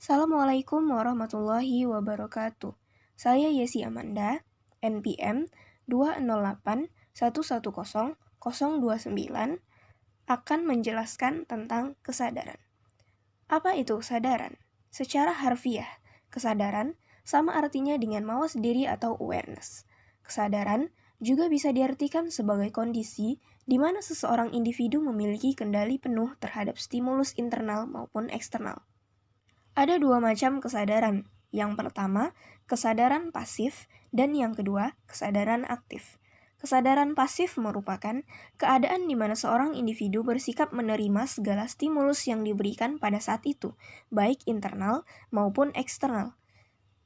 Assalamualaikum warahmatullahi wabarakatuh. Saya Yesi Amanda, NPM 208110029, akan menjelaskan tentang kesadaran. Apa itu kesadaran? Secara harfiah, kesadaran sama artinya dengan mawas diri atau awareness. Kesadaran juga bisa diartikan sebagai kondisi di mana seseorang individu memiliki kendali penuh terhadap stimulus internal maupun eksternal. Ada dua macam kesadaran. Yang pertama, kesadaran pasif, dan yang kedua, kesadaran aktif. Kesadaran pasif merupakan keadaan di mana seorang individu bersikap menerima segala stimulus yang diberikan pada saat itu, baik internal maupun eksternal.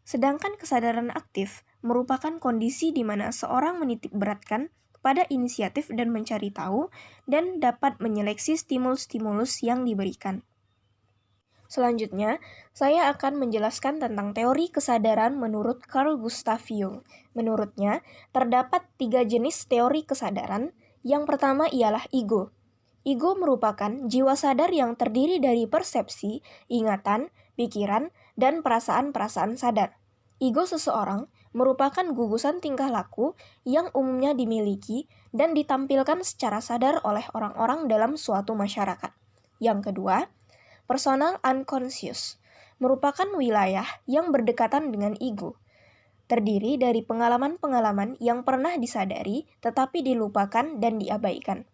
Sedangkan kesadaran aktif merupakan kondisi di mana seorang menitik beratkan pada inisiatif dan mencari tahu dan dapat menyeleksi stimulus-stimulus yang diberikan. Selanjutnya, saya akan menjelaskan tentang teori kesadaran menurut Carl Gustav Jung. Menurutnya, terdapat 3 jenis teori kesadaran. Yang pertama ialah ego. Ego merupakan jiwa sadar yang terdiri dari persepsi, ingatan, pikiran, dan perasaan-perasaan sadar. Ego seseorang merupakan gugusan tingkah laku yang umumnya dimiliki dan ditampilkan secara sadar oleh orang-orang dalam suatu masyarakat. Yang kedua, personal unconscious merupakan wilayah yang berdekatan dengan ego, terdiri dari pengalaman-pengalaman yang pernah disadari tetapi dilupakan dan diabaikan.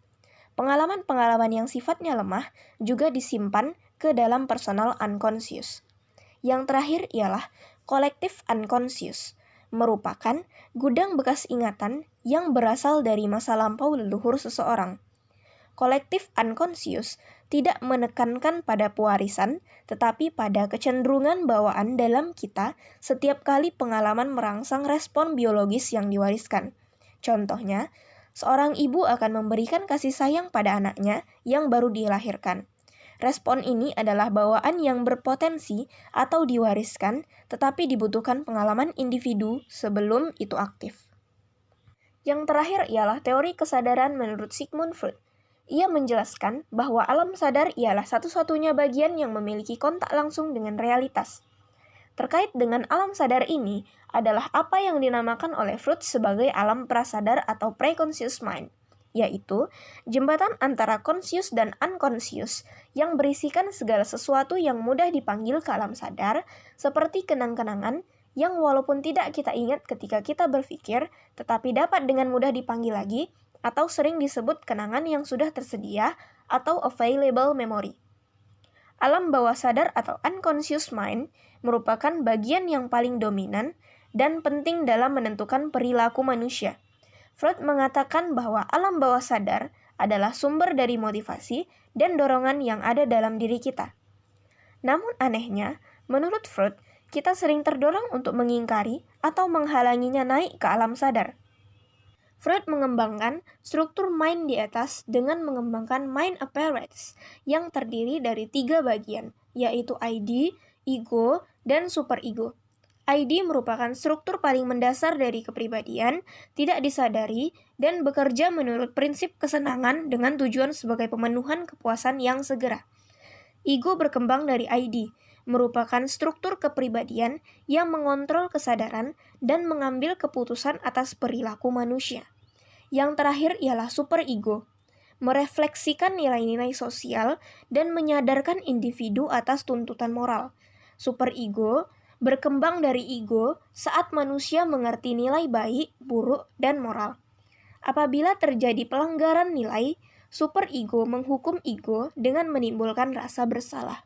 Pengalaman-pengalaman yang sifatnya lemah juga disimpan ke dalam personal unconscious. Yang terakhir ialah collective unconscious, merupakan gudang bekas ingatan yang berasal dari masa lampau leluhur seseorang. Collective unconscious tidak menekankan pada pewarisan, tetapi pada kecenderungan bawaan dalam kita setiap kali pengalaman merangsang respon biologis yang diwariskan. Contohnya, seorang ibu akan memberikan kasih sayang pada anaknya yang baru dilahirkan. Respon ini adalah bawaan yang berpotensi atau diwariskan, tetapi dibutuhkan pengalaman individu sebelum itu aktif. Yang terakhir ialah teori kesadaran menurut Sigmund Freud. Ia menjelaskan bahwa alam sadar ialah satu-satunya bagian yang memiliki kontak langsung dengan realitas. Terkait dengan alam sadar ini adalah apa yang dinamakan oleh Freud sebagai alam prasadar atau preconscious mind, yaitu jembatan antara conscious dan unconscious yang berisikan segala sesuatu yang mudah dipanggil ke alam sadar, seperti kenang-kenangan yang walaupun tidak kita ingat ketika kita berpikir, tetapi dapat dengan mudah dipanggil lagi, atau sering disebut kenangan yang sudah tersedia atau available memory. Alam bawah sadar atau unconscious mind merupakan bagian yang paling dominan dan penting dalam menentukan perilaku manusia. Freud mengatakan bahwa alam bawah sadar adalah sumber dari motivasi dan dorongan yang ada dalam diri kita. Namun anehnya, menurut Freud, kita sering terdorong untuk mengingkari atau menghalanginya naik ke alam sadar. Freud mengembangkan struktur mind di atas dengan mengembangkan mind apparatus yang terdiri dari 3 bagian, yaitu ID, ego, dan superego. ID merupakan struktur paling mendasar dari kepribadian, tidak disadari, dan bekerja menurut prinsip kesenangan dengan tujuan sebagai pemenuhan kepuasan yang segera. Ego berkembang dari ID, merupakan struktur kepribadian yang mengontrol kesadaran dan mengambil keputusan atas perilaku manusia. Yang terakhir ialah superego, merefleksikan nilai-nilai sosial dan menyadarkan individu atas tuntutan moral. Superego berkembang dari ego saat manusia mengerti nilai baik, buruk, dan moral. Apabila terjadi pelanggaran nilai, superego menghukum ego dengan menimbulkan rasa bersalah.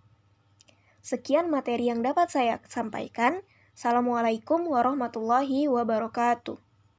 Sekian materi yang dapat saya sampaikan. Assalamualaikum warahmatullahi wabarakatuh.